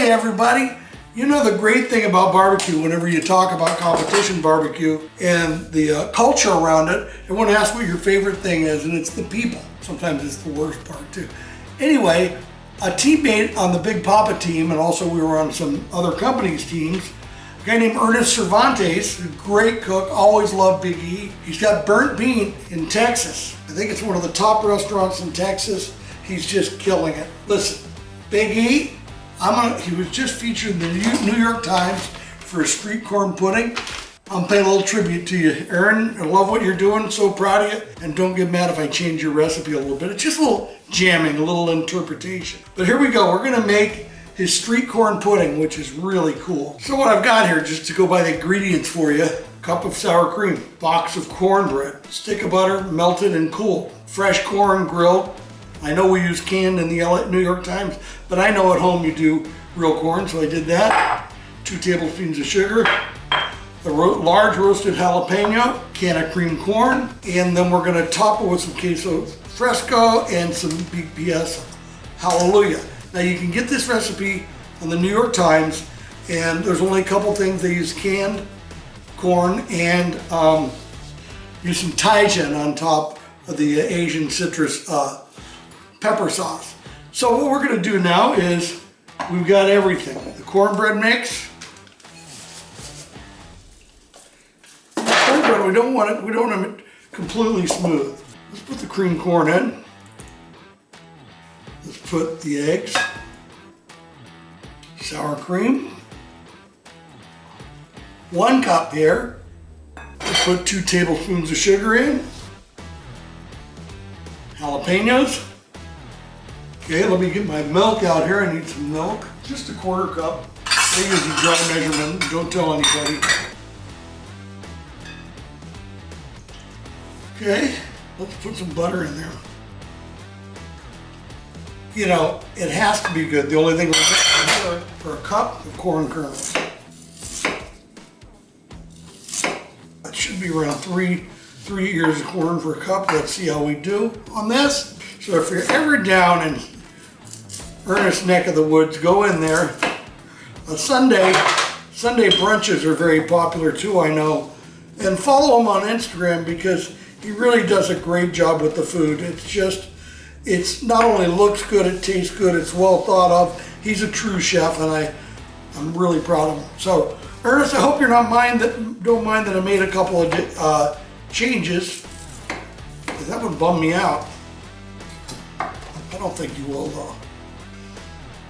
Hey everybody, you know the great thing about barbecue, whenever you talk about competition barbecue and the culture around it, everyone asks what your favorite thing is, and it's the people. Sometimes it's the worst part too. Anyway, a teammate on the Big Poppa team, and also we were on some other companies' teams, a guy named Ernest Cervantes, a great cook, always loved Big E. He's got Burnt Bean in Texas. I think it's one of the top restaurants in Texas. He's just killing it. Listen, Big E, he was just featured in the New York Times for a street corn pudding. I'm paying a little tribute to you, Aaron. I love what you're doing, so proud of you. And don't get mad if I change your recipe a little bit. It's just a little jamming, a little interpretation. But here we go, we're gonna make his street corn pudding, which is really cool. So what I've got here, just to go by the ingredients for you, cup of sour cream, box of cornbread, stick of butter, melted and cool, fresh corn grilled. I know we use canned in the New York Times, but I know at home you do real corn, so I did that. 2 tablespoons of sugar, a large roasted jalapeno, can of cream corn, and then we're gonna top it with some queso fresco and some BPS. Hallelujah. Now you can get this recipe on the New York Times, and there's only a couple things. They use canned corn and use some Taijian on top of the Asian citrus pepper sauce. So what we're gonna do now is, we've got everything. The cornbread mix. Cornbread, we don't want it completely smooth. Let's put the cream corn in. Let's put the eggs. Sour cream. 1 cup here. Let's put 2 tablespoons of sugar in. Jalapenos. Okay, let me get my milk out here. I need some milk. Just a 1/4 cup. I use a dry measurement. Don't tell anybody. Okay, let's put some butter in there. You know, it has to be good. The only thing we're going to for a cup of corn kernels. That should be around three ears of corn for a cup. Let's see how we do on this. So if you're ever down in Ernest's neck of the woods, go in there. Sunday brunches are very popular too, I know. And follow him on Instagram because he really does a great job with the food. It's not only looks good, it tastes good, it's well thought of. He's a true chef, and I'm really proud of him. So Ernest, I hope you're don't mind that I made a couple of changes. That would bum me out. I don't think you will though.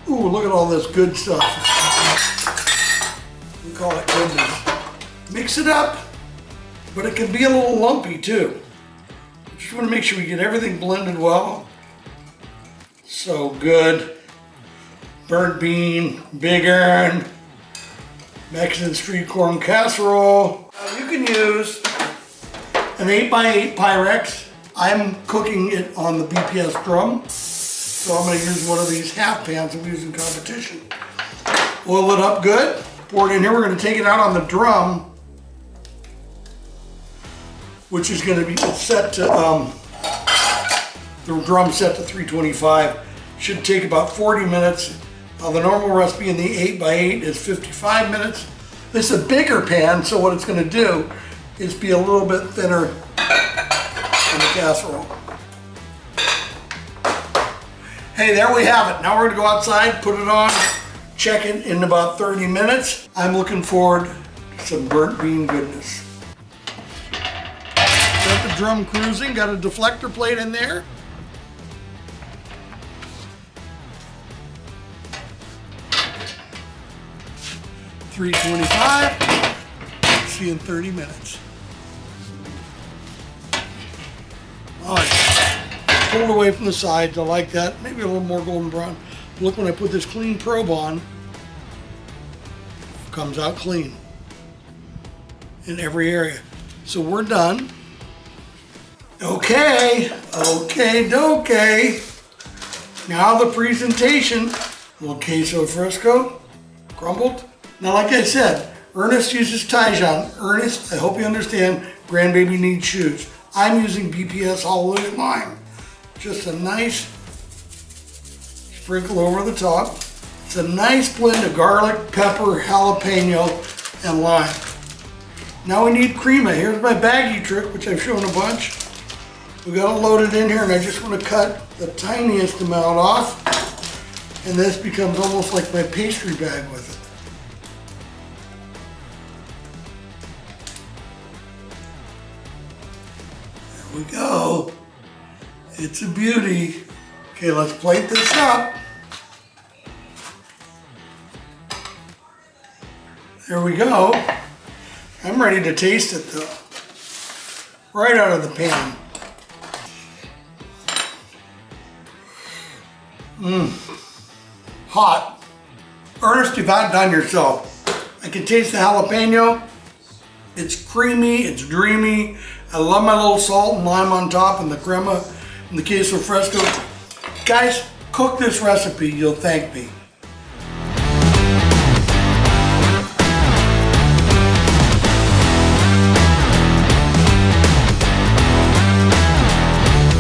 Ooh, look at all this good stuff. We call it goodness. Mix it up, but it can be a little lumpy too. Just want to make sure we get everything blended well. So good. Burnt bean, Big Aaron, Mexican street corn casserole. You can use an 8x8 Pyrex. I'm cooking it on the BPS drum. So I'm going to use one of these half pans that we use in competition. Oil it up good. Pour it in here. We're going to take it out on the drum, which is going to be set to, the drum set to 325. Should take about 40 minutes. The normal recipe in the 8x8 is 55 minutes. This is a bigger pan, so what it's going to do is be a little bit thinner in the casserole. Hey, there we have it. Now we're gonna go outside, put it on, check it in about 30 minutes. I'm looking forward to some burnt bean goodness. Got the drum cruising, got a deflector plate in there. $3.25. See you in 30 minutes. All right. Pulled away from the sides, I like that. Maybe a little more golden brown. Look, when I put this clean probe on, it comes out clean in every area. So we're done. Okay. Now the presentation. A little queso fresco, crumbled. Now, like I said, Ernest uses Taijian. Ernest, I hope you understand, grandbaby needs shoes. I'm using BPS Hallelujah Lime. Just a nice sprinkle over the top. It's a nice blend of garlic, pepper, jalapeno, and lime. Now we need crema. Here's my baggie trick, which I've shown a bunch. We got it loaded in here, and I just want to cut the tiniest amount off. And this becomes almost like my pastry bag with it. There we go. It's a beauty. Okay, let's plate this up. There we go. I'm ready to taste it though. Right out of the pan. Hot. Ernest, you've outdone yourself. I can taste the jalapeno. It's creamy, it's dreamy. I love my little salt and lime on top and the crema and the queso fresco. Guys, cook this recipe, you'll thank me.